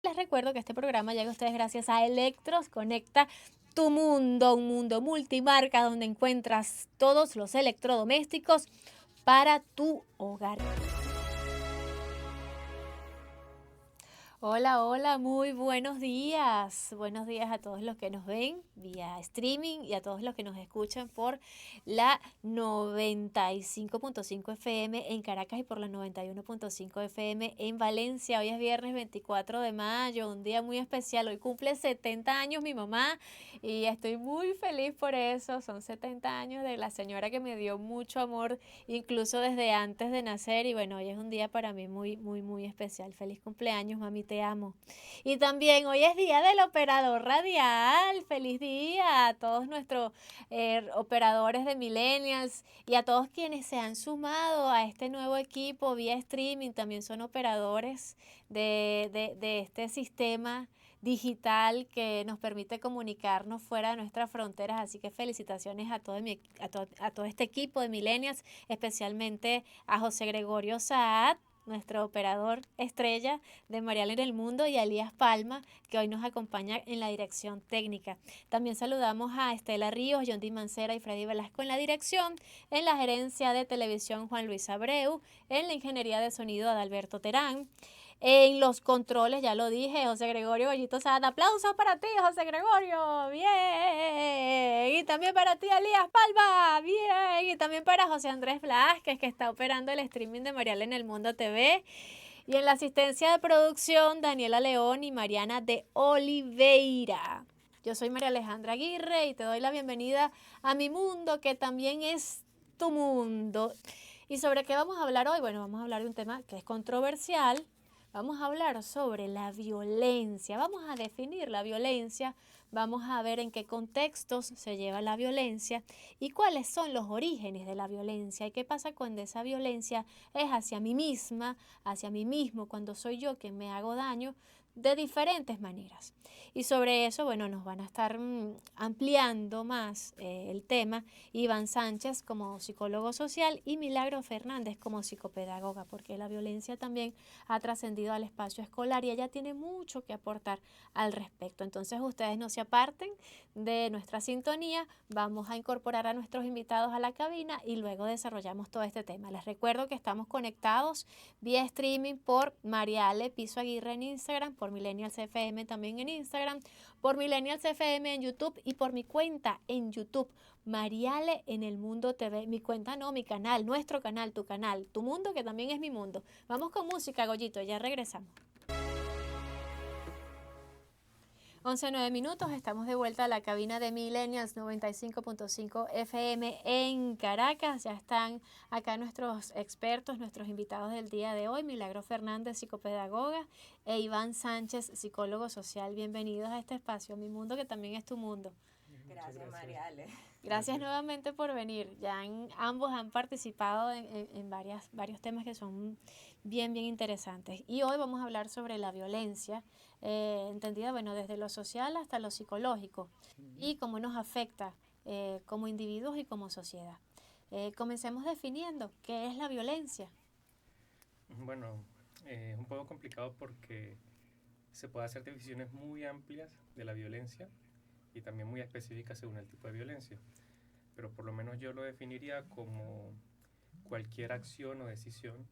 Les recuerdo que este programa llega a ustedes gracias a Electros Conecta tu mundo, un mundo multimarca donde encuentras todos los electrodomésticos para tu hogar. Hola, hola, muy buenos días. Buenos días a todos los que nos ven vía streaming y a todos los que nos escuchan por la 95.5 FM en Caracas y por la 91.5 FM en Valencia. Hoy es viernes 24 de mayo, un día muy especial. Hoy cumple 70 años mi mamá y estoy muy feliz por eso. Son 70 años de la señora que me dio mucho amor, incluso desde antes de nacer. Y bueno, hoy es un día para mí muy, muy, muy especial. Feliz cumpleaños, mami, te amo. Y también hoy es día del operador radial. Feliz día a todos nuestros operadores de Millennials y a todos quienes se han sumado a este nuevo equipo vía streaming. También son operadores de este sistema digital que nos permite comunicarnos fuera de nuestras fronteras. Así que felicitaciones a a todo este equipo de Millennials, especialmente a José Gregorio Saad, nuestro operador estrella de Marial en el Mundo, y a Elías Palma, que hoy nos acompaña en la dirección técnica. También saludamos a Estela Ríos, John Di Mancera y Freddy Velasco en la dirección, en la gerencia de televisión Juan Luis Abreu, en la ingeniería de sonido Adalberto Terán. En los controles, ya lo dije, José Gregorio Goyito Sada. Aplausos para ti, José Gregorio. Bien. Y también para ti, Elías Palma. Bien. Y también para José Andrés Blázquez, que está operando el streaming de Marial en el Mundo TV. Y en la asistencia de producción, Daniela León y Mariana de Oliveira. Yo soy María Alejandra Aguirre y te doy la bienvenida a mi mundo, que también es tu mundo. ¿Y sobre qué vamos a hablar hoy? Bueno, vamos a hablar de un tema que es controversial. Vamos a hablar sobre la violencia. Vamos a definir la violencia. Vamos a ver en qué contextos se lleva la violencia y cuáles son los orígenes de la violencia y qué pasa cuando esa violencia es hacia mí misma, hacia mí mismo, cuando soy yo quien me hago daño de diferentes maneras. Y sobre eso, bueno, nos van a estar ampliando más el tema Iván Sánchez como psicólogo social y Milagro Fernández como psicopedagoga, porque la violencia también ha trascendido al espacio escolar y ella tiene mucho que aportar al respecto. Entonces ustedes no se aparten de nuestra sintonía, vamos a incorporar a nuestros invitados a la cabina y luego desarrollamos todo este tema. Les recuerdo que estamos conectados vía streaming por Mariale Piso Aguirre en Instagram, por Millennials FM también en Instagram, por Millennials FM en YouTube y por mi cuenta en YouTube, Mariale en el Mundo TV. Mi cuenta no, mi canal, nuestro canal, tu mundo que también es mi mundo. Vamos con música, Goyito, ya regresamos. 11:09, estamos de vuelta a la cabina de Millennials 95.5 FM en Caracas. Ya están acá nuestros expertos, nuestros invitados del día de hoy, Milagro Fernández, psicopedagoga, e Iván Sánchez, psicólogo social. Bienvenidos a este espacio, mi mundo que también es tu mundo. Gracias, Mariale. Gracias nuevamente por venir. Ambos han participado en varios temas que son bien, bien interesantes. Y hoy vamos a hablar sobre la violencia, entendida, bueno, desde lo social hasta lo psicológico y cómo nos afecta como individuos y como sociedad. Comencemos definiendo qué es la violencia. Bueno, es un poco complicado porque se puede hacer definiciones muy amplias de la violencia y también muy específicas según el tipo de violencia. Pero por lo menos yo lo definiría como cualquier acción o decisión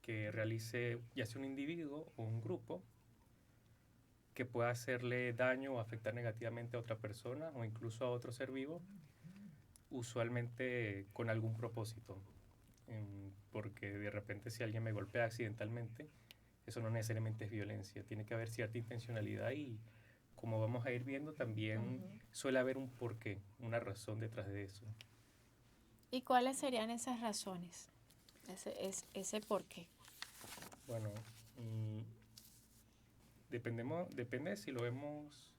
que realice ya sea un individuo o un grupo que pueda hacerle daño o afectar negativamente a otra persona o incluso a otro ser vivo, usualmente con algún propósito. Porque de repente si alguien me golpea accidentalmente, eso no necesariamente es violencia, tiene que haber cierta intencionalidad y como vamos a ir viendo también suele haber un porqué, una razón detrás de eso. ¿Y cuáles serían esas razones? Ese por qué. Bueno, depende si lo vemos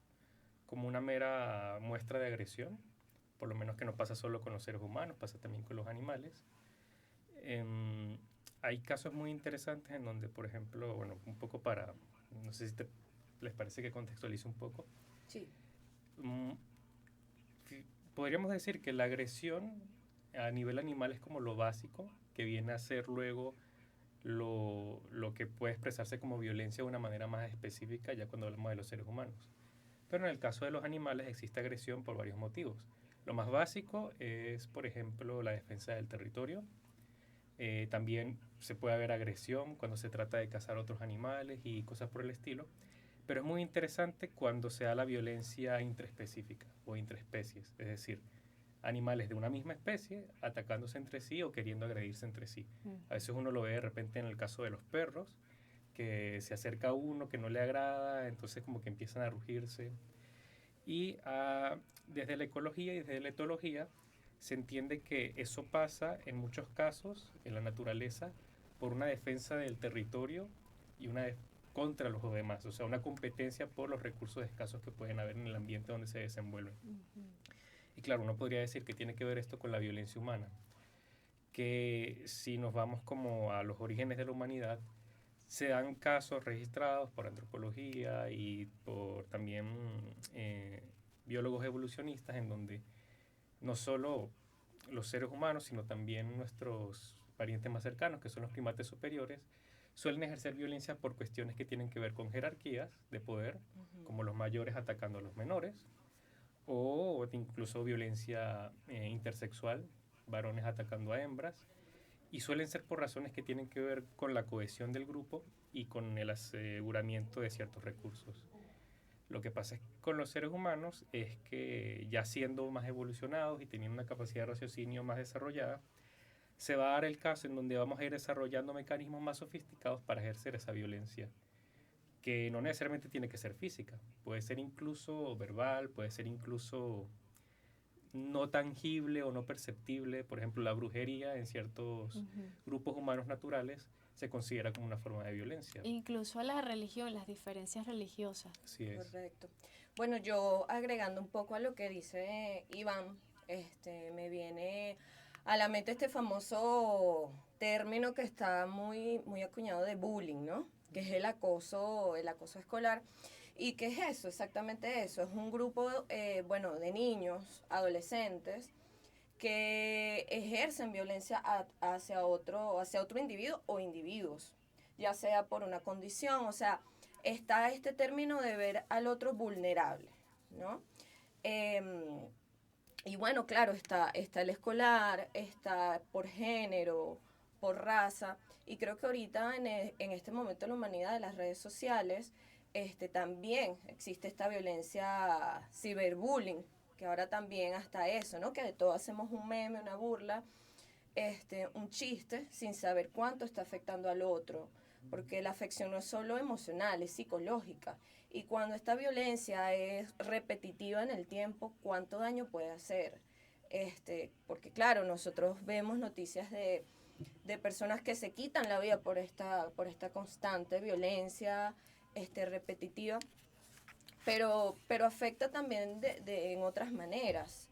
como una mera muestra de agresión, por lo menos que no pasa solo con los seres humanos, pasa también con los animales. Hay casos muy interesantes en donde, por ejemplo, bueno, un poco para, no sé si les parece que contextualice un poco. Sí. Mm, Podríamos decir que la agresión a nivel animal es como lo básico, que viene a ser luego lo que puede expresarse como violencia de una manera más específica ya cuando hablamos de los seres humanos. Pero en el caso de los animales existe agresión por varios motivos. Lo más básico es, por ejemplo, la defensa del territorio. También se puede haber agresión cuando se trata de cazar otros animales y cosas por el estilo. Pero es muy interesante cuando se da la violencia intraespecífica o intraespecies, es decir, animales de una misma especie atacándose entre sí o queriendo agredirse entre sí. A veces uno lo ve de repente en el caso de los perros, que se acerca a uno que no le agrada, entonces como que empiezan a rugirse. Y desde la ecología y desde la etología se entiende que eso pasa en muchos casos en la naturaleza por una defensa del territorio y una contra los demás, o sea, una competencia por los recursos escasos que pueden haber en el ambiente donde se desenvuelven. Y claro, uno podría decir que tiene que ver esto con la violencia humana, que si nos vamos como a los orígenes de la humanidad, se dan casos registrados por antropología y por también biólogos evolucionistas en donde no solo los seres humanos, sino también nuestros parientes más cercanos, que son los primates superiores, suelen ejercer violencia por cuestiones que tienen que ver con jerarquías de poder, como los mayores atacando a los menores, o incluso violencia intersexual, varones atacando a hembras, y suelen ser por razones que tienen que ver con la cohesión del grupo y con el aseguramiento de ciertos recursos. Lo que pasa con los seres humanos es que ya siendo más evolucionados y teniendo una capacidad de raciocinio más desarrollada, se va a dar el caso en donde vamos a ir desarrollando mecanismos más sofisticados para ejercer esa violencia, que no necesariamente tiene que ser física, puede ser incluso verbal, puede ser incluso no tangible o no perceptible. Por ejemplo, la brujería en ciertos grupos humanos naturales se considera como una forma de violencia. Incluso la religión, las diferencias religiosas. Así es. Correcto. Bueno, yo agregando un poco a lo que dice Iván, me viene a la mente este famoso término que está muy acuñado de bullying, ¿no? Que es el acoso escolar. ¿Y qué es eso? Exactamente eso. Es un grupo, de niños, adolescentes, que ejercen violencia hacia otro individuo o individuos, ya sea por una condición, o sea, está este término de ver al otro vulnerable, ¿no? Y bueno, claro, está el escolar, está por género, por raza, y creo que ahorita en este momento en la humanidad de las redes sociales, también existe esta violencia ciberbullying, que ahora también hasta eso, ¿no? Que de todo hacemos un meme, una burla, un chiste, sin saber cuánto está afectando al otro, porque la afección no es solo emocional, es psicológica. Y cuando esta violencia es repetitiva en el tiempo, ¿cuánto daño puede hacer? Porque claro, nosotros vemos noticias de personas que se quitan la vida por esta constante violencia repetitiva, pero afecta también en otras maneras.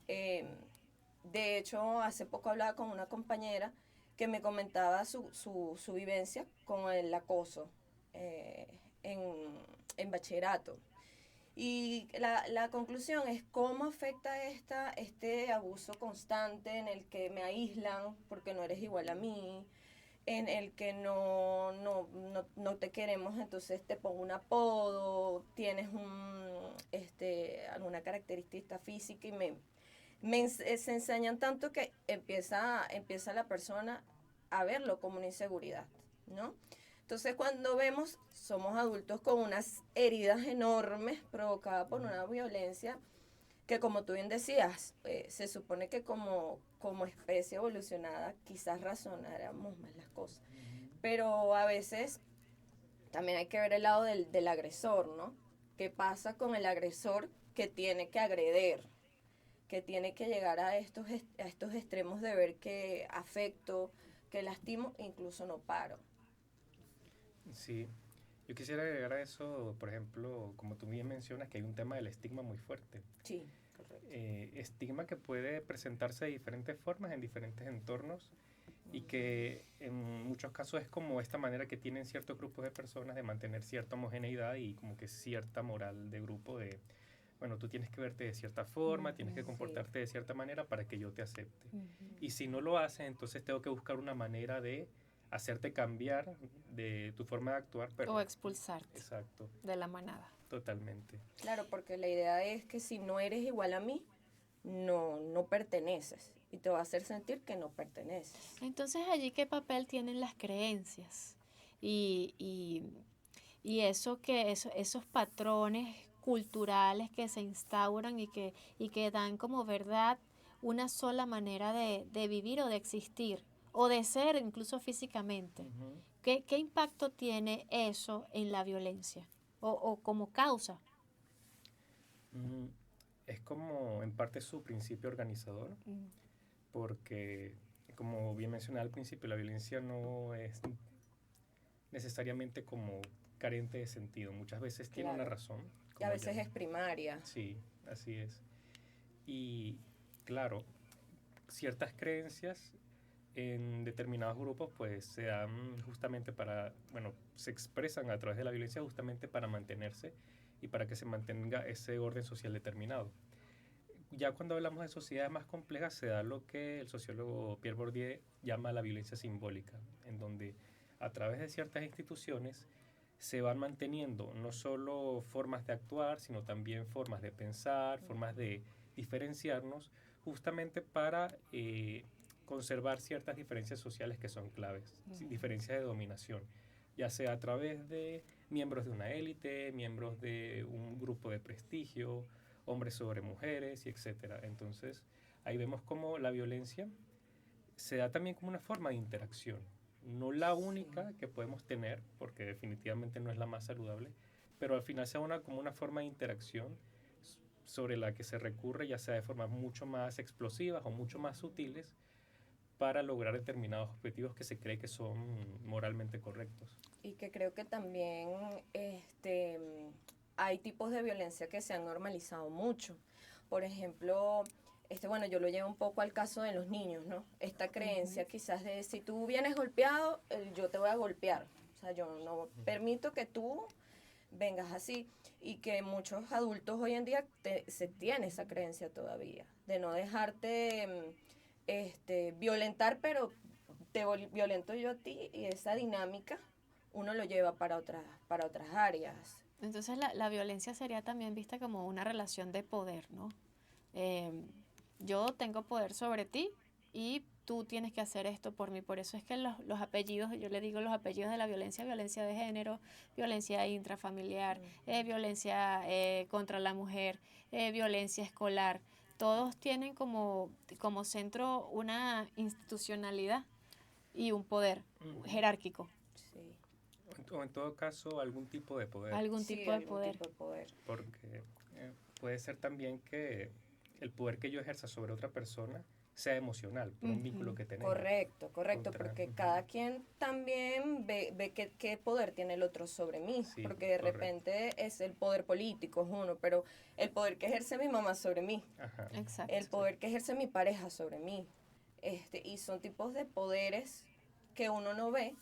De hecho, hace poco hablaba con una compañera que me comentaba su vivencia con el acoso en bachillerato. Y la conclusión es cómo afecta este abuso constante en el que me aíslan porque no eres igual a mí, en el que no te queremos, entonces te pongo un apodo, tienes alguna característica física y se enseñan tanto que empieza la persona a verlo como una inseguridad, ¿no? Entonces cuando vemos, somos adultos con unas heridas enormes provocadas por una violencia que, como tú bien decías, se supone que como especie evolucionada quizás razonáramos más las cosas. Pero a veces también hay que ver el lado del agresor, ¿no? ¿Qué pasa con el agresor que tiene que agredir? Que tiene que llegar a estos extremos de ver que afecto, que lastimo, incluso no paro. Sí, yo quisiera agregar a eso, por ejemplo, como tú bien mencionas, que hay un tema del estigma muy fuerte. Sí, correcto. Estigma que puede presentarse de diferentes formas en diferentes entornos y que en muchos casos es como esta manera que tienen ciertos grupos de personas de mantener cierta homogeneidad y como que cierta moral de grupo de, bueno, tú tienes que verte de cierta forma, tienes que comportarte de cierta manera para que yo te acepte. Y si no lo haces, entonces tengo que buscar una manera de hacerte cambiar de tu forma de actuar, pero... O expulsarte Exacto, de la manada. totalmente. Claro, porque la idea es que si no eres igual a mí, no perteneces. Y te va a hacer sentir que no perteneces. Entonces, allí, ¿qué papel tienen las creencias? Y, y, y esos patrones culturales que se instauran y que dan como verdad una sola manera de vivir o de existir, o de ser incluso físicamente. Ujú. ¿Qué impacto tiene eso en la violencia o como causa? Mm, Es como en parte su principio organizador, Mm, porque como bien mencioné al principio, la violencia no es necesariamente como carente de sentido. Muchas veces tiene una Claro. razón, Y a como ya... veces es primaria. Sí, así es. Y claro, ciertas creencias en determinados grupos pues se dan justamente para, bueno, se expresan a través de la violencia justamente para mantenerse y para que se mantenga ese orden social determinado. Ya cuando hablamos de sociedades más complejas se da lo que el sociólogo Pierre Bourdieu llama la violencia simbólica, en donde a través de ciertas instituciones se van manteniendo no solo formas de actuar, sino también formas de pensar, formas de diferenciarnos, justamente para conservar ciertas diferencias sociales que son claves, diferencias de dominación, ya sea a través de miembros de una élite, miembros de un grupo de prestigio, hombres sobre mujeres y etcétera. Entonces, ahí vemos cómo la violencia se da también como una forma de interacción, no la única Sí. que podemos tener, porque definitivamente no es la más saludable, pero al final se da como una forma de interacción sobre la que se recurre ya sea de formas mucho más explosivas o mucho más sutiles para lograr determinados objetivos que se cree que son moralmente correctos. Y que creo que también hay tipos de violencia que se han normalizado mucho. Por ejemplo, bueno, yo lo llevo un poco al caso de los niños, ¿no? Esta creencia quizás de si tú vienes golpeado, yo te voy a golpear. O sea, yo no permito que tú vengas así. Y que muchos adultos hoy en día se tiene esa creencia todavía, de no dejarte violentar, pero violento yo a ti, y esa dinámica uno lo lleva para otras áreas. Entonces la violencia sería también vista como una relación de poder, ¿no? Eh, yo tengo poder sobre ti y tú tienes que hacer esto por mí. Por eso es que los apellidos, yo le digo los apellidos de la violencia, violencia de género, violencia intrafamiliar, violencia contra la mujer, violencia escolar, todos tienen como centro una institucionalidad y un poder jerárquico, Sí, O en todo caso, algún tipo de poder, algún sí, tipo de algún poder. tipo de poder. porque puede ser también que el poder que yo ejerza sobre otra persona sea emocional, por un vínculo que tenemos. Correcto, correcto, porque Ujú. cada quien también ve qué poder tiene el otro sobre mí, Sí, porque de correcto. repente es el poder político, es uno, pero el poder que ejerce mi mamá sobre mí, Ajá. el Exacto. poder que ejerce mi pareja sobre mí, y son tipos de poderes que uno no ve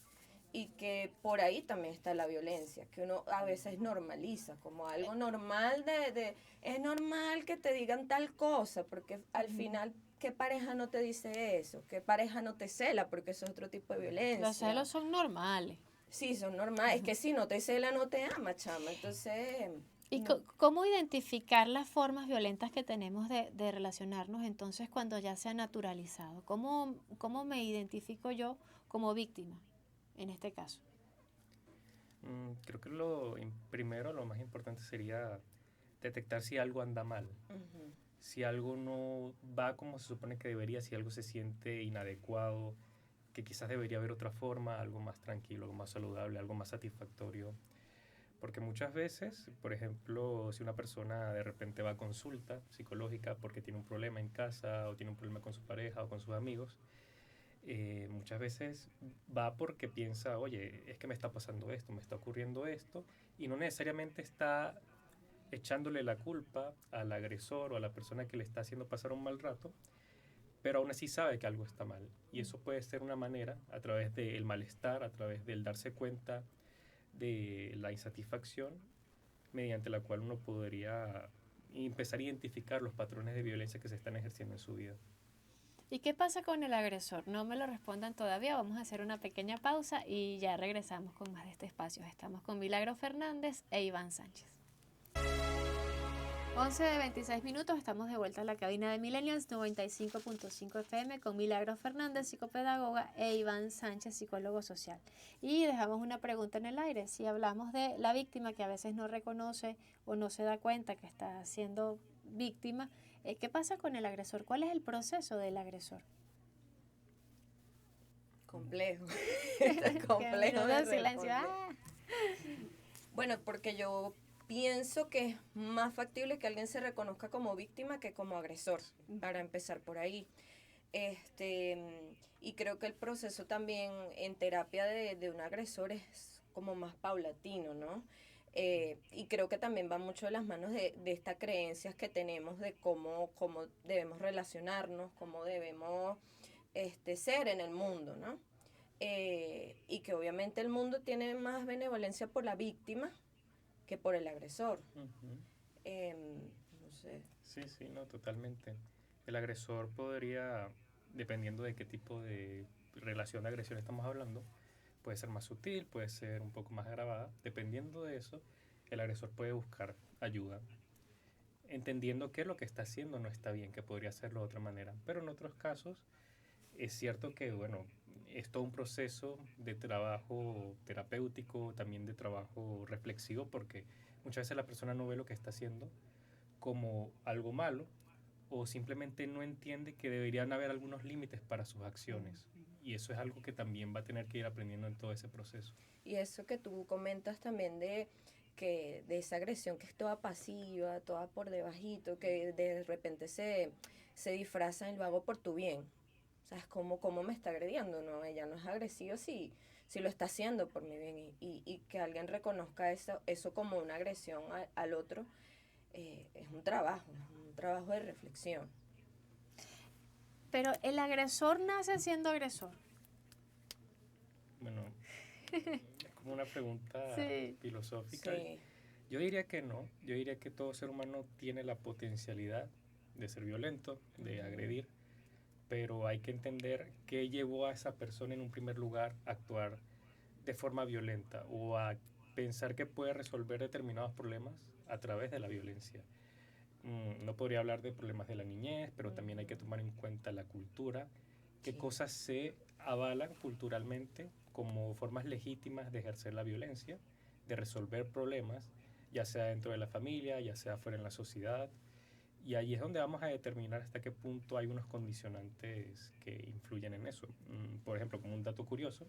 y que por ahí también está la violencia, que uno a veces normaliza como algo normal es normal que te digan tal cosa, porque al final, ¿qué pareja no te dice eso? ¿Qué pareja no te cela? Porque eso es otro tipo de Los violencia. celos son normales. Sí, son normales, es que si no te cela, no te ama, chama, entonces... ¿Y No, cómo identificar las formas violentas que tenemos de relacionarnos entonces cuando ya se ha naturalizado? ¿Cómo me identifico yo como víctima en este caso? Creo que primero, lo más importante sería detectar si algo anda mal, ujú. si algo no va como se supone que debería, si algo se siente inadecuado, que quizás debería haber otra forma, algo más tranquilo, algo más saludable, algo más satisfactorio. Porque muchas veces, por ejemplo, si una persona de repente va a consulta psicológica porque tiene un problema en casa o tiene un problema con su pareja o con sus amigos, muchas veces va porque piensa, oye, es que me está pasando esto, me está ocurriendo esto, y no necesariamente está echándole la culpa al agresor o a la persona que le está haciendo pasar un mal rato, pero aún así sabe que algo está mal. Y eso puede ser una manera, a través del malestar, a través del darse cuenta de la insatisfacción, mediante la cual uno podría empezar a identificar los patrones de violencia que se están ejerciendo en su vida. ¿Y qué pasa con el agresor? No me lo respondan todavía, vamos a hacer una pequeña pausa y ya regresamos con más de este espacio. Estamos con Milagro Fernández e Iván Sánchez. 11:26, estamos de vuelta a la cabina de Millennials 95.5 FM con Milagro Fernández, psicopedagoga, e Iván Sánchez, psicólogo social. Y dejamos una pregunta en el aire. Si hablamos de la víctima que a veces no reconoce o no se da cuenta que está siendo víctima, ¿qué pasa con el agresor? ¿Cuál es el proceso del agresor? Complejo. Está complejo de silencio. responder. Bueno, porque yo pienso que es más factible que alguien se reconozca como víctima que como agresor, para empezar por ahí. Y creo que el proceso también en terapia de un agresor es como más paulatino, ¿no? Y creo que también va mucho de las manos de estas creencias que tenemos de cómo debemos relacionarnos, cómo debemos ser en el mundo, ¿no? Y que obviamente el mundo tiene más benevolencia por la víctima que por el agresor. No sé. Sí, no, totalmente. El agresor podría, dependiendo de qué tipo de relación de agresión estamos hablando, puede ser más sutil, puede ser un poco más agravada. Dependiendo de eso, el agresor puede buscar ayuda, entendiendo que lo que está haciendo no está bien, que podría hacerlo de otra manera. Pero en otros casos, es cierto que, bueno, es todo un proceso de trabajo terapéutico, también de trabajo reflexivo, porque muchas veces la persona no ve lo que está haciendo como algo malo o simplemente no entiende que deberían haber algunos límites para sus acciones. Y eso es algo que también va a tener que ir aprendiendo en todo ese proceso. Y eso que tú comentas también de esa agresión que es toda pasiva, toda por debajito, que de repente se disfraza en lo hago por tu bien. O sea, es como me está agrediendo, ¿no? Ella no es agresiva si lo está haciendo por mi bien. Y que alguien reconozca eso como una agresión al otro, es un trabajo de reflexión. Pero el agresor nace siendo agresor. Bueno, es como una pregunta filosófica. Sí. Yo diría que no. Yo diría que todo ser humano tiene la potencialidad de ser violento, de agredir, pero hay que entender qué llevó a esa persona en un primer lugar a actuar de forma violenta o a pensar que puede resolver determinados problemas a través de la violencia. No podría hablar de problemas de la niñez, pero también hay que tomar en cuenta la cultura, qué cosas se avalan culturalmente como formas legítimas de ejercer la violencia, de resolver problemas, ya sea dentro de la familia, ya sea fuera en la sociedad. Y ahí es donde vamos a determinar hasta qué punto hay unos condicionantes que influyen en eso. Por ejemplo, como un dato curioso,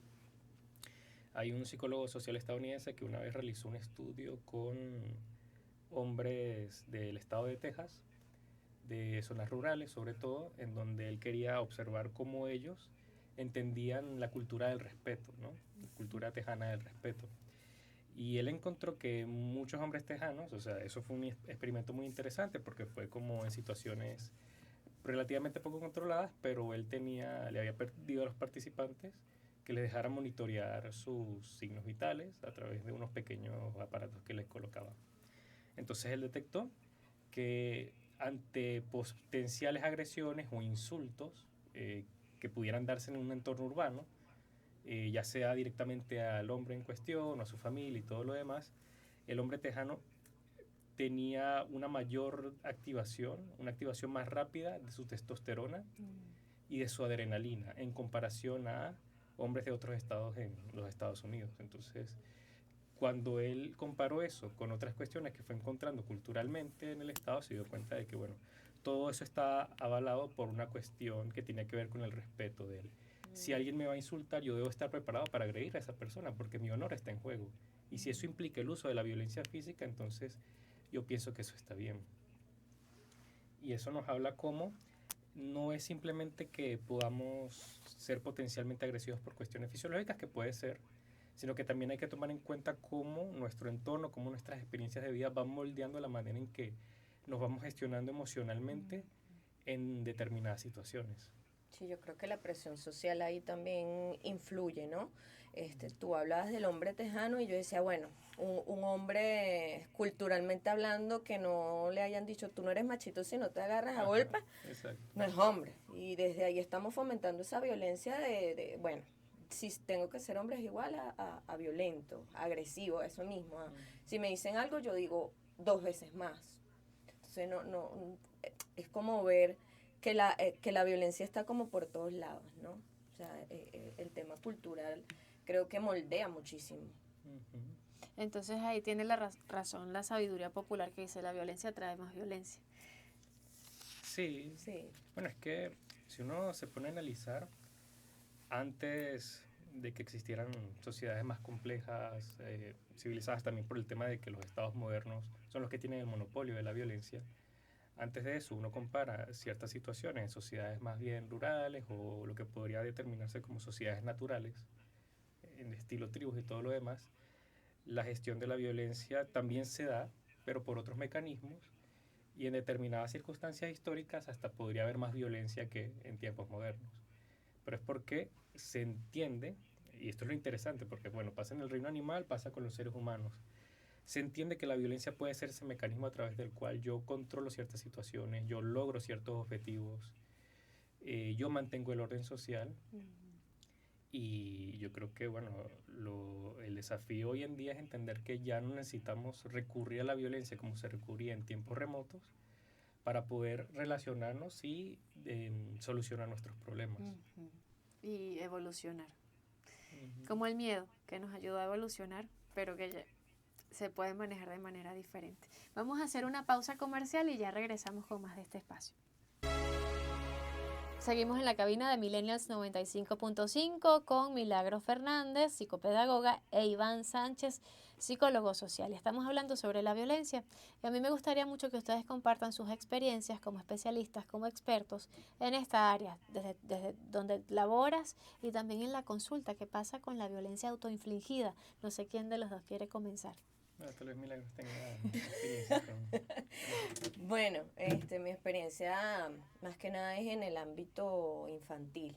hay un psicólogo social estadounidense que una vez realizó un estudio con hombres del estado de Texas, de zonas rurales sobre todo, en donde él quería observar cómo ellos entendían la cultura del respeto, ¿no? La cultura tejana del respeto. Y él encontró que muchos hombres tejanos, o sea, eso fue un experimento muy interesante porque fue como en situaciones relativamente poco controladas, pero él le había pedido a los participantes que les dejara monitorear sus signos vitales a través de unos pequeños aparatos que les colocaban. Entonces él detectó que ante potenciales agresiones o insultos que pudieran darse en un entorno urbano, ya sea directamente al hombre en cuestión o a su familia y todo lo demás, el hombre tejano tenía una mayor activación, una activación más rápida de su testosterona y de su adrenalina en comparación a hombres de otros estados en los Estados Unidos. Entonces, cuando él comparó eso con otras cuestiones que fue encontrando culturalmente en el estado, se dio cuenta de que, bueno, todo eso está avalado por una cuestión que tiene que ver con el respeto de él. Si alguien me va a insultar, yo debo estar preparado para agredir a esa persona porque mi honor está en juego. Y si eso implica el uso de la violencia física, entonces yo pienso que eso está bien. Y eso nos habla cómo no es simplemente que podamos ser potencialmente agresivos por cuestiones fisiológicas, que puede ser, sino que también hay que tomar en cuenta cómo nuestro entorno, cómo nuestras experiencias de vida van moldeando la manera en que nos vamos gestionando emocionalmente en determinadas situaciones. Sí, yo creo que la presión social ahí también influye, ¿no? Tú hablabas del hombre tejano y yo decía, bueno, un hombre culturalmente hablando, que no le hayan dicho, tú no eres machito si no te agarras a golpes, no es hombre. Y desde ahí estamos fomentando esa violencia bueno, si tengo que ser hombre es igual a violento, agresivo, eso mismo. Si me dicen algo, yo digo 2 veces más. Entonces, es como ver que la violencia está como por todos lados, ¿no? O sea, el tema cultural creo que moldea muchísimo. Entonces ahí tiene la razón la sabiduría popular que dice la violencia trae más violencia. Sí. Bueno, es que si uno se pone a analizar, antes de que existieran sociedades más complejas, civilizadas también por el tema de que los estados modernos son los que tienen el monopolio de la violencia, antes de eso uno compara ciertas situaciones en sociedades más bien rurales o lo que podría determinarse como sociedades naturales, en estilo tribus y todo lo demás, la gestión de la violencia también se da, pero por otros mecanismos, y en determinadas circunstancias históricas hasta podría haber más violencia que en tiempos modernos. Pero es porque se entiende, y esto es lo interesante, porque bueno, pasa en el reino animal, pasa con los seres humanos, se entiende que la violencia puede ser ese mecanismo a través del cual yo controlo ciertas situaciones, yo logro ciertos objetivos, yo mantengo el orden social. Y yo creo que, bueno, el desafío hoy en día es entender que ya no necesitamos recurrir a la violencia como se recurría en tiempos remotos para poder relacionarnos y solucionar nuestros problemas. Y evolucionar. Como el miedo, que nos ayuda a evolucionar, pero que ya se puede manejar de manera diferente. Vamos a hacer una pausa comercial y ya regresamos con más de este espacio. Seguimos en la cabina de Millennials 95.5 con Milagros Fernández, psicopedagoga, e Iván Sánchez, psicólogo social. Estamos hablando sobre la violencia y a mí me gustaría mucho que ustedes compartan sus experiencias como especialistas, como expertos en esta área, desde donde laboras y también en la consulta. ¿Qué pasa con la violencia autoinfligida? No sé quién de los dos quiere comenzar. Tal vez Milagros tenga experiencia con... Bueno, mi experiencia más que nada es en el ámbito infantil.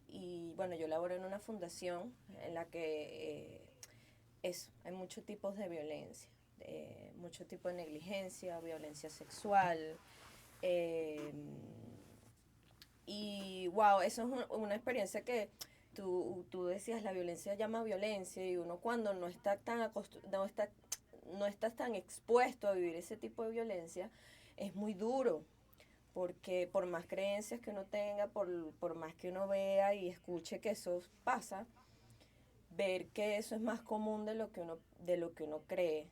Y bueno, yo laboro en una fundación en la que hay muchos tipos de violencia, muchos tipos de negligencia, violencia sexual. Y wow, eso es una experiencia que tú decías, la violencia llama violencia, y uno cuando no está no estás tan expuesto a vivir ese tipo de violencia, es muy duro, porque por más creencias que uno tenga, por más que uno vea y escuche que eso pasa, ver que eso es más común de lo que uno cree,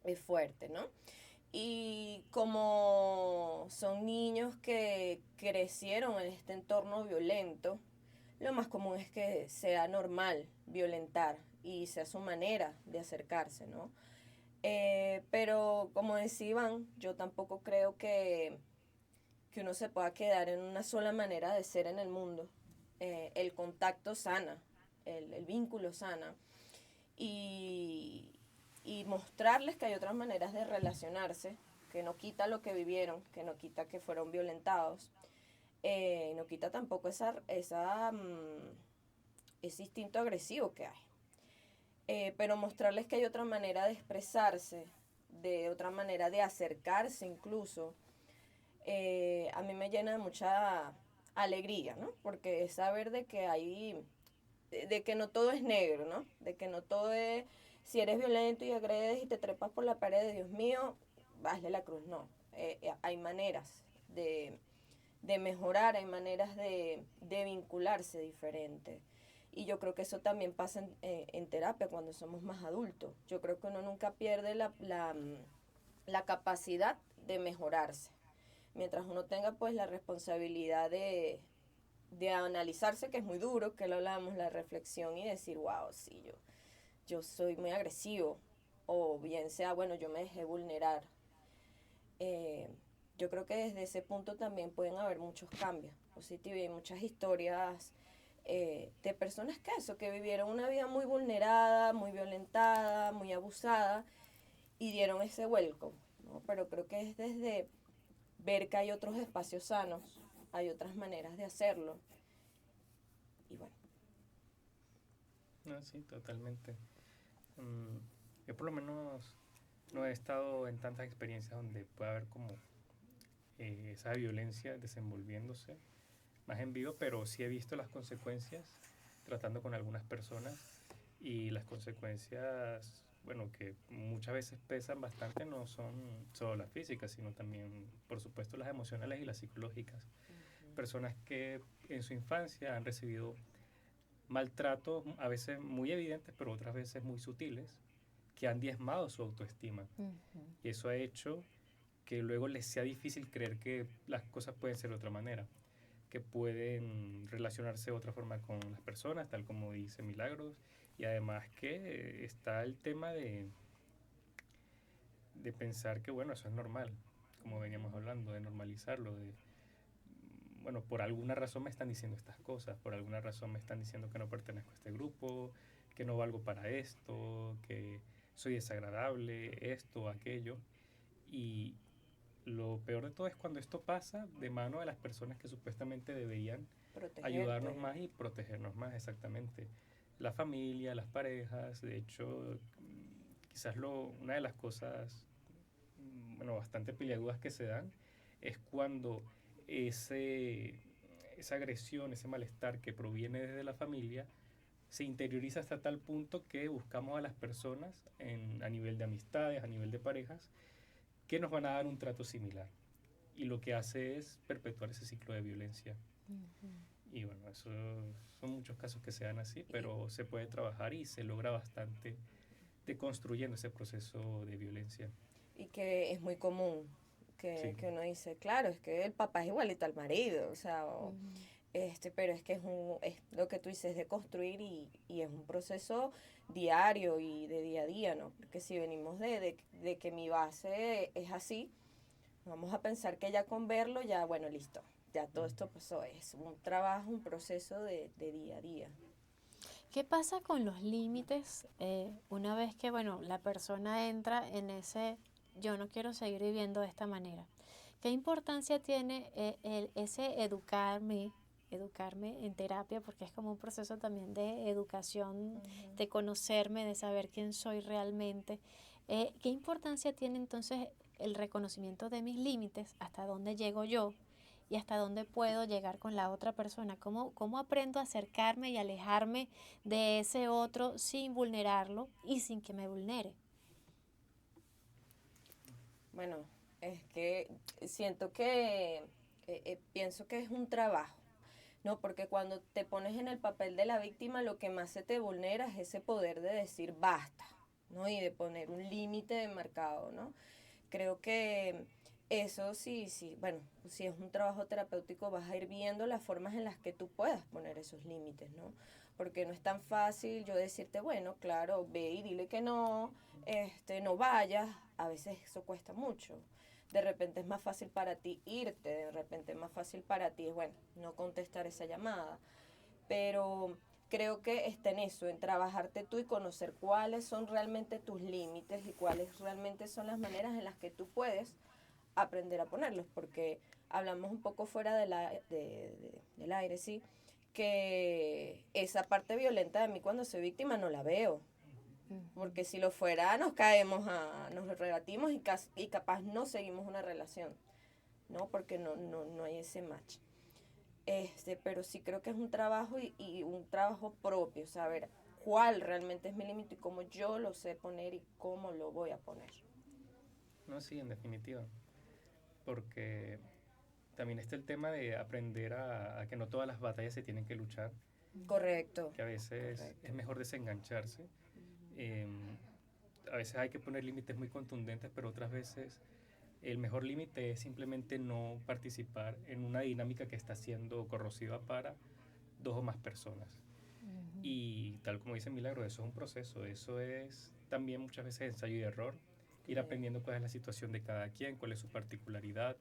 es fuerte, ¿no? Y como son niños que crecieron en este entorno violento, lo más común es que sea normal violentar y sea su manera de acercarse, ¿no? Pero como decía Iván, yo tampoco creo que uno se pueda quedar en una sola manera de ser en el mundo. El contacto sana, el vínculo sana, y mostrarles que hay otras maneras de relacionarse, que no quita lo que vivieron, que no quita que fueron violentados, no quita tampoco ese instinto agresivo que hay. Pero mostrarles que hay otra manera de expresarse, de otra manera de acercarse incluso, a mí me llena de mucha alegría, ¿no? Porque es saber de que no todo es negro, ¿no? De que no todo es, si eres violento y agredes y te trepas por la pared, de Dios mío, hazle la cruz, no. Hay maneras de mejorar, hay maneras de vincularse diferente. Y yo creo que eso también pasa en terapia cuando somos más adultos. Yo creo que uno nunca pierde la capacidad de mejorarse. Mientras uno tenga pues la responsabilidad de analizarse, que es muy duro, que lo hablamos, la reflexión, y decir, wow, sí, yo soy muy agresivo, o bien sea, bueno, yo me dejé vulnerar. Yo creo que desde ese punto también pueden haber muchos cambios positivos, y muchas historias de personas que vivieron una vida muy vulnerada, muy violentada, muy abusada, y dieron ese vuelco, ¿no? Pero creo que es desde ver que hay otros espacios sanos, hay otras maneras de hacerlo, y bueno. No, sí, totalmente. Mm, yo por lo menos no he estado en tantas experiencias donde pueda haber como esa violencia desenvolviéndose más en vivo, pero sí he visto las consecuencias tratando con algunas personas y las consecuencias, bueno, que muchas veces pesan bastante, no son solo las físicas, sino también, por supuesto, las emocionales y las psicológicas. Personas que en su infancia han recibido maltratos, a veces muy evidentes, pero otras veces muy sutiles, que han diezmado su autoestima. Ujú. Y eso ha hecho que luego les sea difícil creer que las cosas pueden ser de otra manera, que pueden relacionarse de otra forma con las personas, tal como dice Milagros, y además que está el tema de pensar que, bueno, eso es normal, como veníamos hablando, de normalizarlo, de, bueno, por alguna razón me están diciendo estas cosas, por alguna razón me están diciendo que no pertenezco a este grupo, que no valgo para esto, que soy desagradable, esto, aquello, y lo peor de todo es cuando esto pasa de mano de las personas que supuestamente deberían ayudarnos Protegerte. más y protegernos más, exactamente. La familia, las parejas, de hecho, quizás una de las cosas, bueno, bastante peliagudas que se dan es cuando ese, esa agresión, ese malestar que proviene desde la familia, se interioriza hasta tal punto que buscamos a las personas a nivel de amistades, a nivel de parejas, que nos van a dar un trato similar. Y lo que hace es perpetuar ese ciclo de violencia. Ujú. Y bueno, eso son muchos casos que se dan así, Y, pero se puede trabajar y se logra bastante deconstruyendo ese proceso de violencia. y que es muy común Sí, que uno dice, claro, es que el papá es igualito al marido, o sea, Ujú. pero es que es lo que tú dices de construir y es un proceso diario y de día a día, ¿no? Porque si venimos de que mi base es así, vamos a pensar que ya con verlo, ya, bueno, listo, ya todo esto pasó, es un trabajo, un proceso de día a día. ¿Qué pasa con los límites una vez que, bueno, la persona entra en ese yo no quiero seguir viviendo de esta manera? ¿Qué importancia tiene ese educarme en terapia, porque es como un proceso también de educación, Ujú. de conocerme, de saber quién soy realmente? ¿Qué importancia tiene entonces el reconocimiento de mis límites, hasta dónde llego yo y hasta dónde puedo llegar con la otra persona? ¿Cómo aprendo a acercarme y alejarme de ese otro sin vulnerarlo y sin que me vulnere? Bueno, es que siento que, pienso que es un trabajo. No, porque cuando te pones en el papel de la víctima, lo que más se te vulnera es ese poder de decir basta, ¿no? Y de poner un límite marcado, ¿no? Creo que eso sí, sí, bueno, si es un trabajo terapéutico vas a ir viendo las formas en las que tú puedas poner esos límites, ¿no? Porque no es tan fácil yo decirte, bueno, claro, ve y dile que no, no vayas, a veces eso cuesta mucho. De repente es más fácil para ti irte, de repente es más fácil para ti, bueno, no contestar esa llamada. Pero creo que está en eso, en trabajarte tú y conocer cuáles son realmente tus límites y cuáles realmente son las maneras en las que tú puedes aprender a ponerlos, porque hablamos un poco fuera del aire, ¿sí? Que esa parte violenta de mí cuando soy víctima no la veo, Ujú. porque si lo fuera nos caemos, nos rebatimos y capaz no seguimos una relación, ¿no? Porque no hay ese match. Pero sí creo que es un trabajo y un trabajo propio, saber cuál realmente es mi límite y cómo yo lo sé poner y cómo lo voy a poner. no, sí, en definitiva, porque también está el tema de aprender a que no todas las batallas se tienen que luchar, Correcto, que a veces correcto. es mejor desengancharse. Eh, a veces hay que poner límites muy contundentes, pero otras veces el mejor límite es simplemente no participar en una dinámica que está siendo corrosiva para dos o más personas. Ujú. Y tal como dice Milagro, eso es un proceso, eso es también muchas veces ensayo y error, ir Sí. aprendiendo cuál es la situación de cada quien, cuál es su particularidad,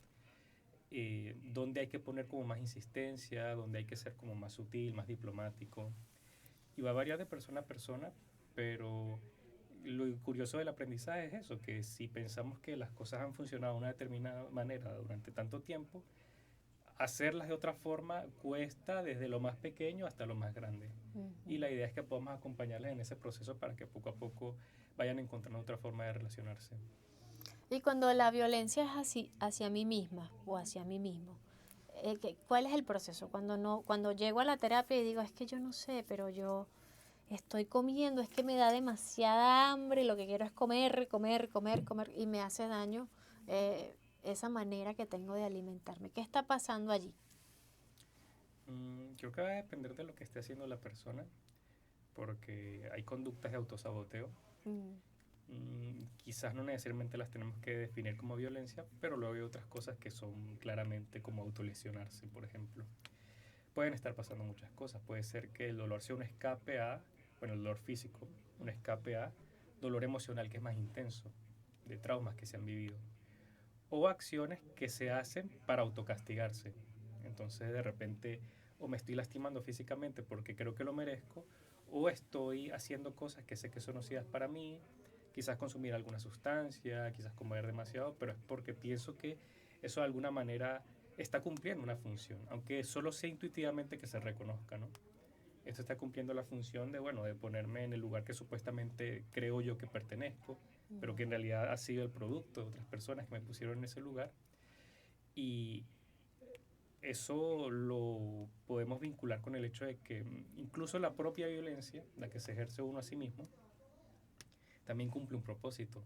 dónde hay que poner como más insistencia, dónde hay que ser como más sutil, más diplomático. Y va a variar de persona a persona, pero lo curioso del aprendizaje es eso, que si pensamos que las cosas han funcionado de una determinada manera durante tanto tiempo, hacerlas de otra forma cuesta desde lo más pequeño hasta lo más grande. Y la idea es que podamos acompañarles en ese proceso para que poco a poco vayan encontrando otra forma de relacionarse. Y cuando la violencia es así, hacia mí misma o hacia mí mismo, ¿cuál es el proceso? Cuando llego a la terapia y digo, es que yo no sé, pero yo estoy comiendo, es que me da demasiada hambre, lo que quiero es comer, comer, comer, comer, y me hace daño esa manera que tengo de alimentarme. ¿Qué está pasando allí? Creo que va a depender de lo que esté haciendo la persona, porque hay conductas de autosaboteo. Mm, Quizás no necesariamente las tenemos que definir como violencia, pero luego hay otras cosas que son claramente como autolesionarse, por ejemplo. Pueden estar pasando muchas cosas. Puede ser que el dolor sea un escape a, bueno, el dolor físico, un escape a dolor emocional que es más intenso, de traumas que se han vivido. O acciones que se hacen para autocastigarse. Entonces de repente o me estoy lastimando físicamente porque creo que lo merezco, o estoy haciendo cosas que sé que son nocivas para mí, quizás consumir alguna sustancia, quizás comer demasiado, pero es porque pienso que eso de alguna manera está cumpliendo una función, aunque solo sea intuitivamente que se reconozca, ¿no? Esto está cumpliendo la función de, bueno, de ponerme en el lugar que supuestamente creo yo que pertenezco, pero que en realidad ha sido el producto de otras personas que me pusieron en ese lugar. Y eso lo podemos vincular con el hecho de que incluso la propia violencia, la que se ejerce uno a sí mismo, también cumple un propósito,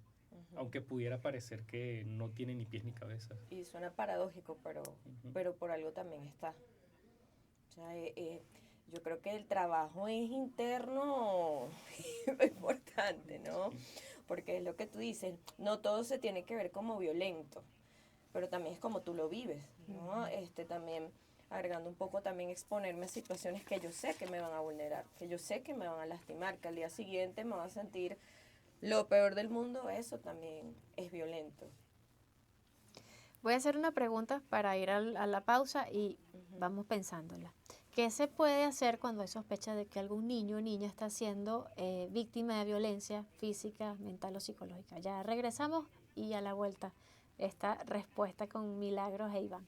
aunque pudiera parecer que no tiene ni pies ni cabeza. Y suena paradójico, pero por algo también está. O sea, yo creo que el trabajo es interno importante, ¿no? Porque es lo que tú dices, no todo se tiene que ver como violento, pero también es como tú lo vives, ¿no? También agregando un poco también exponerme a situaciones que yo sé que me van a vulnerar, que yo sé que me van a lastimar, que al día siguiente me van a sentir lo peor del mundo, eso también es violento. Voy a hacer una pregunta para ir a la pausa y vamos pensándola. ¿Qué se puede hacer cuando hay sospecha de que algún niño o niña está siendo víctima de violencia física, mental o psicológica? Ya regresamos y a la vuelta esta respuesta con Milagros e Iván.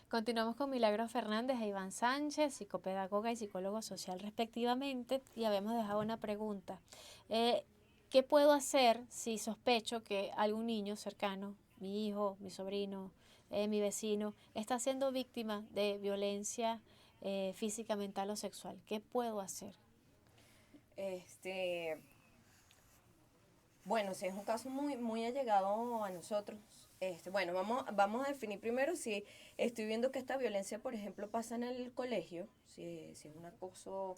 Continuamos con Milagros Fernández e Iván Sánchez, psicopedagoga y psicólogo social respectivamente, y habíamos dejado una pregunta. ¿Qué puedo hacer si sospecho que algún niño cercano, mi hijo, mi sobrino, mi vecino, está siendo víctima de violencia física, mental o sexual? ¿Qué puedo hacer? Bueno, si es un caso muy allegado a nosotros, bueno, vamos a definir primero si estoy viendo que esta violencia, por ejemplo, pasa en el colegio, si es un acoso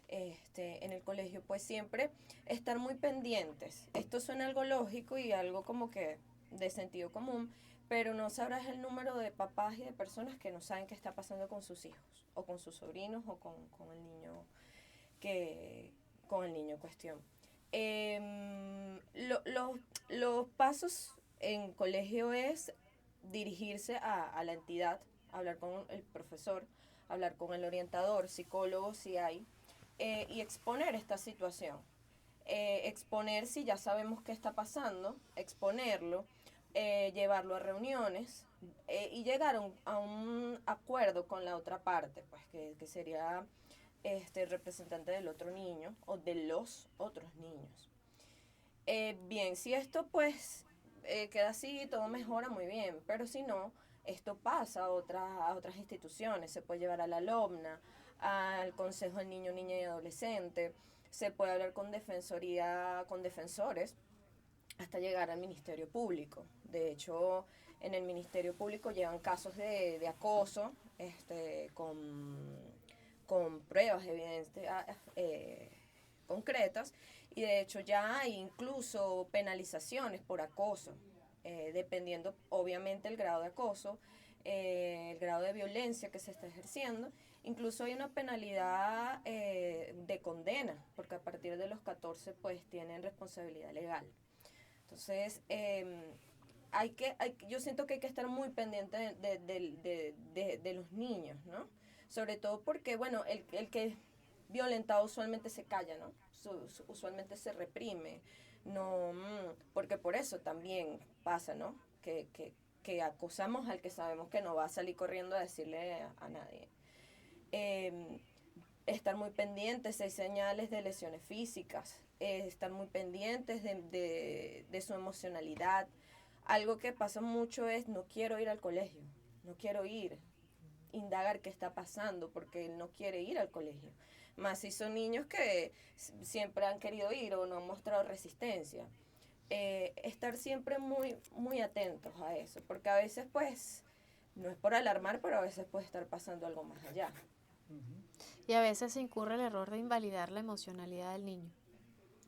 en el colegio, pues siempre estar muy pendientes. Esto suena algo lógico y algo como que de sentido común, pero no sabrás el número de papás y de personas que no saben qué está pasando con sus hijos, o con sus sobrinos, o con el niño con el niño en cuestión. Los pasos en colegio es dirigirse a la entidad, hablar con el profesor, hablar con el orientador, psicólogo si hay, y exponer esta situación. Exponer si ya sabemos qué está pasando, exponerlo, llevarlo a reuniones y llegar a un acuerdo con la otra parte, pues que sería representante del otro niño o de los otros niños. Bien, si esto pues queda así, todo mejora muy bien, pero si no, esto pasa a otras instituciones, se puede llevar a la LOMNA, al Consejo del Niño, Niña y Adolescente, se puede hablar con defensoría, con defensores, hasta llegar al Ministerio Público. De hecho, en el Ministerio Público llevan casos de acoso con pruebas evidentes, concretas, y de hecho ya hay incluso penalizaciones por acoso, dependiendo obviamente el grado de acoso, el grado de violencia que se está ejerciendo. Incluso hay una penalidad de condena, porque a partir de los 14 pues tienen responsabilidad legal. Entonces, yo siento que hay que estar muy pendiente de los niños, ¿no? Sobre todo porque, bueno, el que es violentado usualmente se calla, ¿no? Usualmente se reprime, no, porque por eso también pasa, ¿no? Que que acosamos al que sabemos que no va a salir corriendo a decirle a nadie. Estar muy pendientes si hay señales de lesiones físicas, estar muy pendientes de su emocionalidad. Algo que pasa mucho es no quiero ir al colegio, no quiero ir, indagar qué está pasando porque él no quiere ir al colegio. Más si son niños que siempre han querido ir o no han mostrado resistencia. Estar siempre muy, muy atentos a eso, porque a veces pues no es por alarmar, pero a veces puede estar pasando algo más allá. Y a veces se incurre el error de invalidar la emocionalidad del niño.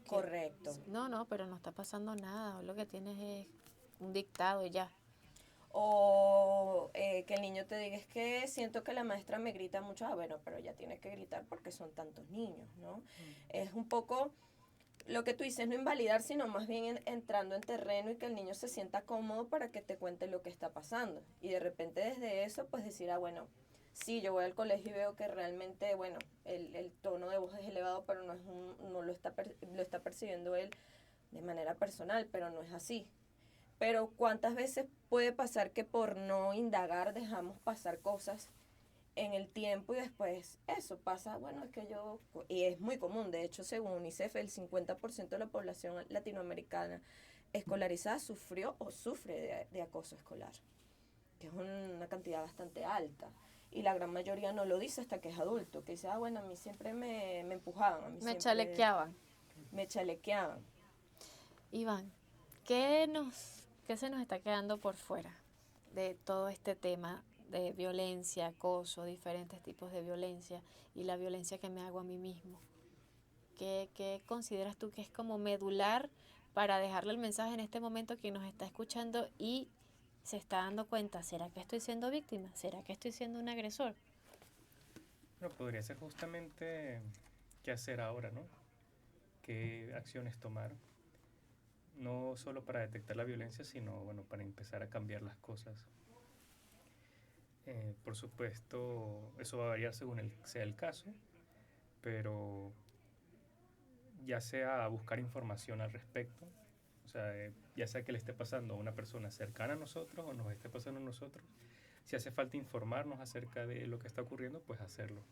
Correcto. No, pero no está pasando nada, lo que tienes es un dictado y ya. O que el niño te diga, es que siento que la maestra me grita mucho. Bueno, pero ya tiene que gritar porque son tantos niños, ¿no? Es un poco lo que tú dices, no invalidar, sino más bien entrando en terreno y que el niño se sienta cómodo para que te cuente lo que está pasando. Y de repente desde eso, pues decir, bueno, sí, yo voy al colegio y veo que realmente, bueno, el tono de voz es elevado, pero no lo está percibiendo él de manera personal, pero no es así. Pero ¿cuántas veces puede pasar que por no indagar dejamos pasar cosas en el tiempo y después eso pasa? Bueno, es que y es muy común, de hecho, según UNICEF, el 50% de la población latinoamericana escolarizada sufrió o sufre de acoso escolar, que es una cantidad bastante alta. Y la gran mayoría no lo dice hasta que es adulto, que dice, bueno, a mí siempre me empujaban, a mí Me siempre chalequeaban. me chalequeaban. Iván, ¿qué se nos está quedando por fuera de todo este tema de violencia, acoso, diferentes tipos de violencia y la violencia que me hago a mí mismo? ¿Qué consideras tú que es como medular para dejarle el mensaje en este momento que nos está escuchando y se está dando cuenta? ¿Será que estoy siendo víctima? ¿Será que estoy siendo un agresor? Bueno, podría ser justamente qué hacer ahora, ¿no? ¿Qué acciones tomar? No solo para detectar la violencia, sino, bueno, para empezar a cambiar las cosas. Por supuesto, eso va a variar según sea el caso, pero ya sea buscar información al respecto, o sea, ya sea que le esté pasando a una persona cercana a nosotros o nos esté pasando a nosotros, si hace falta informarnos acerca de lo que está ocurriendo, pues hacerlo.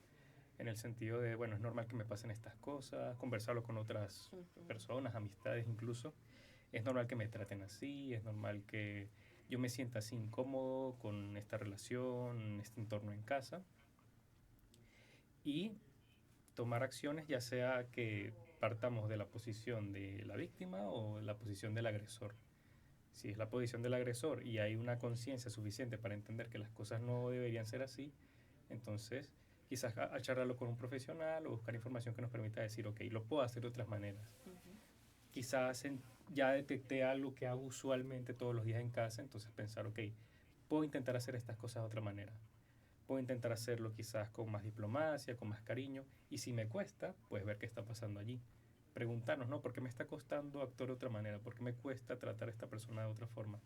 En el sentido de, bueno, es normal que me pasen estas cosas, conversarlo con otras personas, amistades incluso. Es normal que me traten así, es normal que yo me sienta así incómodo con esta relación, este entorno en casa. Y tomar acciones, ya sea que partamos de la posición de la víctima o la posición del agresor. Si es la posición del agresor y hay una conciencia suficiente para entender que las cosas no deberían ser así, entonces quizás a charlarlo con un profesional o buscar información que nos permita decir, ok, lo puedo hacer de otras maneras. Quizás ya detecté algo que hago usualmente todos los días en casa, entonces pensar, ok, puedo intentar hacer estas cosas de otra manera. Puedo intentar hacerlo quizás con más diplomacia, con más cariño, y si me cuesta, pues ver qué está pasando allí. Preguntarnos, ¿no? ¿Por qué me está costando actuar de otra manera? ¿Por qué me cuesta tratar a esta persona de otra forma?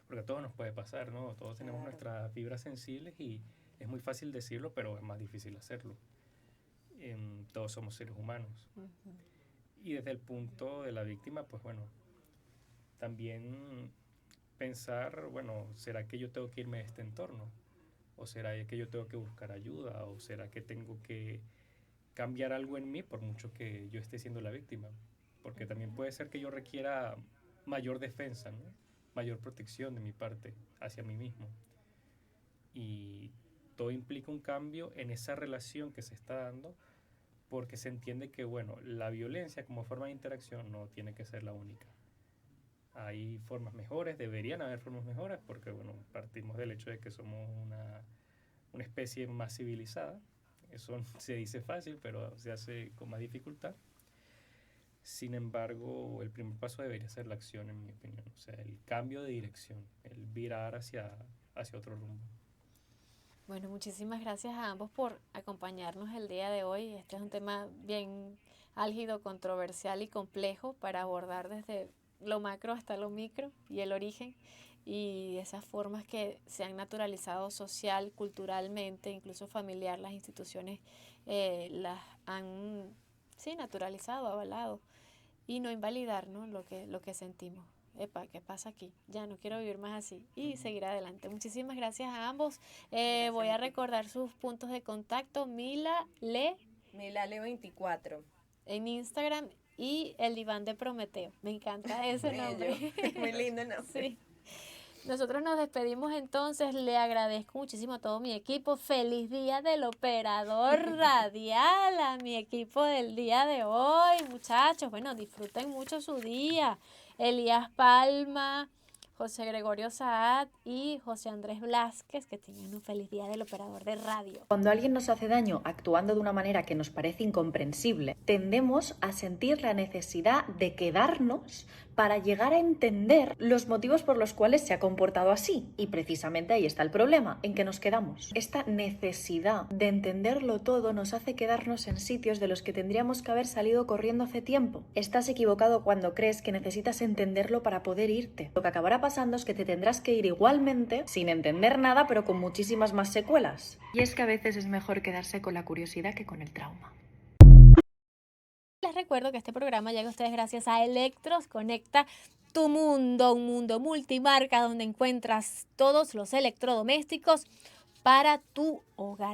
Porque a todos nos puede pasar, ¿no? Todos tenemos nuestras fibras sensibles y es muy fácil decirlo, pero es más difícil hacerlo. Todos somos seres humanos. Y desde el punto de la víctima, pues bueno, también pensar, bueno, ¿será que yo tengo que irme de este entorno? ¿O será que yo tengo que buscar ayuda? ¿O será que tengo que cambiar algo en mí por mucho que yo esté siendo la víctima? Porque también puede ser que yo requiera mayor defensa, ¿no? Mayor protección de mi parte hacia mí mismo. Y todo implica un cambio en esa relación que se está dando, porque se entiende que, bueno, la violencia como forma de interacción no tiene que ser la única. Hay formas mejores, deberían haber formas mejores, porque, bueno, partimos del hecho de que somos una especie más civilizada. Eso se dice fácil, pero se hace con más dificultad. Sin embargo, el primer paso debería ser la acción, en mi opinión. O sea, el cambio de dirección, el virar hacia otro rumbo. Bueno, muchísimas gracias a ambos por acompañarnos el día de hoy. Este es un tema bien álgido, controversial y complejo para abordar desde lo macro hasta lo micro y el origen y esas formas que se han naturalizado social, culturalmente, incluso familiar, las instituciones las han, sí, naturalizado, avalado y no invalidar, ¿no? lo que sentimos. epa, ¿qué pasa aquí? Ya no quiero vivir más así y seguir adelante. Muchísimas gracias a ambos. Voy a recordar sus puntos de contacto, Mila Le Milale 24. en Instagram y el diván de Prometeo. Me encanta ese nombre. Bello. Muy lindo nombre. Sí. Nosotros nos despedimos entonces, le agradezco muchísimo a todo mi equipo, feliz día del operador radial, a mi equipo del día de hoy, muchachos, bueno, disfruten mucho su día, Elías Palma, José Gregorio Saad y José Andrés Blázquez, que tengan un feliz día del operador de radio. Cuando alguien nos hace daño actuando de una manera que nos parece incomprensible, tendemos a sentir la necesidad de quedarnos para llegar a entender los motivos por los cuales se ha comportado así. Y precisamente ahí está el problema, en que nos quedamos. Esta necesidad de entenderlo todo nos hace quedarnos en sitios de los que tendríamos que haber salido corriendo hace tiempo. Estás equivocado cuando crees que necesitas entenderlo para poder irte. Lo que acabará pasando es que te tendrás que ir igualmente, sin entender nada, pero con muchísimas más secuelas. Y es que a veces es mejor quedarse con la curiosidad que con el trauma. Les recuerdo que este programa llega a ustedes gracias a Electros Conecta tu mundo, un mundo multimarca donde encuentras todos los electrodomésticos para tu hogar.